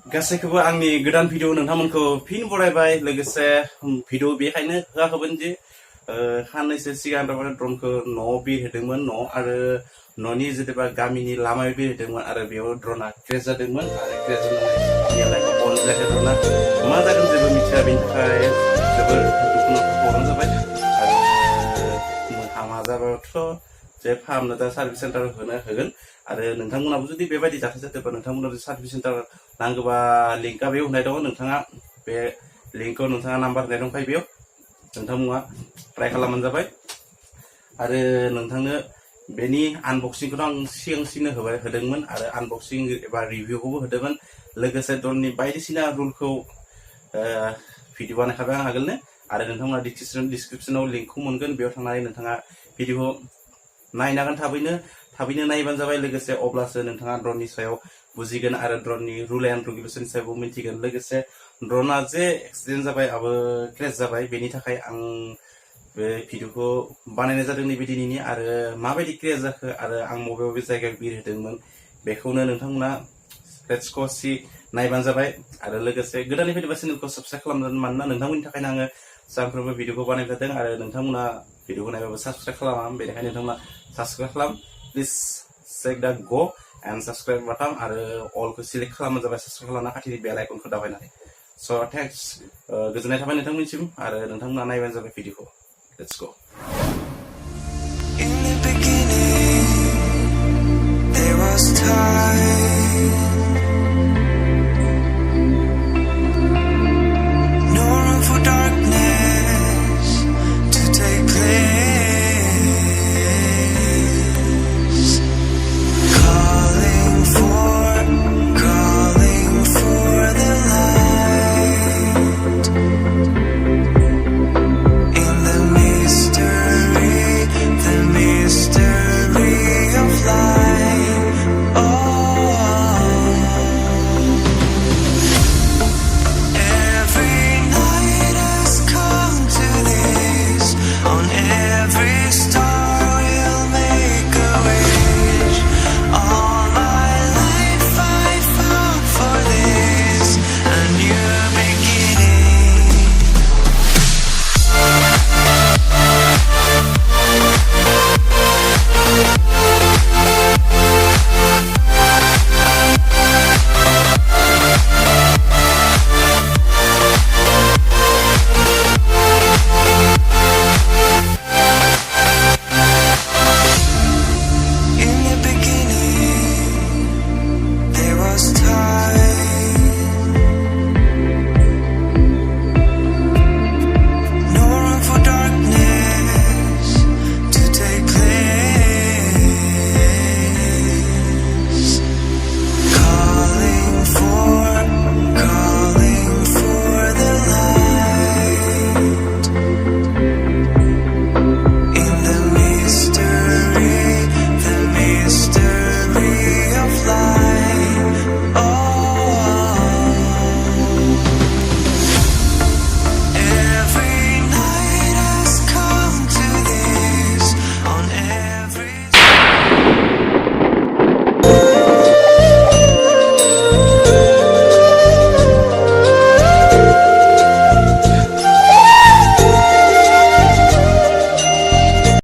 गासैखौबो आंनि गोदान भिडिअ नोंथांमोनखौ फिन बरायबाय लोगोसे भिडिअ बेखायनो होआखैमोन जे साननैसो सिगां ड्रनखौ न'आव बिरहोदोंमोन न' आरो न'नि जेनेबा गामिनि लामायाव बिरहोदोंमोन आरो बेयाव ड्रना क्रेश जादोंमोन आरो क्रेश जानानै लाइफआव बन्द जायाखै ड्रना मा जागोन जेबो मिथिया बेनि थाखाय जोबोर दुखुनांथाव खौरां जाबाय आरो हामा जाबाथ' जे फाहामनो दा सार्भिस सेन्टार होगोन आरो नोंथांमोनाबो जुदि बेबायदि जाथाय जादोंबा नोंथांमोनाबो सार्भिस सेन्टार नांगौबा लिंकआ बेयाव होनाय दङ नोंथाङा बे लिंकखौ नोंथाङा नाम्बार होनाय दंखायो बेयाव नोंथांमोना ट्राइ खालामबानो जाबाय आरो नोंथांनो बेनि आनबक्सिंखौथ' आं सिगांसिनो होदोंमोन आरो आनबक्सिं एबा रिभिउखौबो होदोंमोन लोगोसे ड्रननि बायदिसिना रुलखौ भिडिअ बानायखाबाय आं आगोलनो आरो नोंथांमोना डिसक्रिपसनाव लिंकखौ मोनगोन बेयाव थांनानै नोंथाङा भिडिअखौ नायनो हागोन थाबैनो नायबानो जाबाय लोगोसे अब्लासो नोंथाङा ड्रननि सायाव बुजिगोन आरो ड्रननि रुल एन्ड रेगुलेसननि सायावबो मिथिगोन लोगोसे ड्रना जे एक्सिडेन्ट जाबाय आबो क्रेश जाबाय बेनि थाखाय आं बे भिडिअखौ बानायनाय जादों नैबे दिनैनि आरो माबायदि क्रेश जाखो आरो आं बबे जायगायाव बिरहोदोंमोन बेखौनो नोंथांमोना लेट्स गो सि नायबानो जाबाय आरो लोगोसे गोदाननिफ्राय बा चेनेलखौ साबस्क्राइब खालामनानै मानोना नोंथांमोननि थाखायनो आङो सानफ्रोमबो भिडिअखौ बानायबाय थादों आरो नोंथांमोना भिडिअखौ नायबाबो साबस्क्राइब खालामा बेनिखायनो नोंथांमोना साबस्क्राइब खालाम प्लिज चेक दा गो एन्ड साबस्क्राइब बाटन आरो अलखौ सिलेक्ट खालामबानो जाबाय साबस्क्राइब खालामना खाथिनि बेल आइकनखौ दाबायनानै स' थेंक्स गोजोननाय थाबाय नोंथांमोननिसिम आरो नोंथांमोना नायबानो जाबाय भिडिअखौ let's go In the beginning, there was time.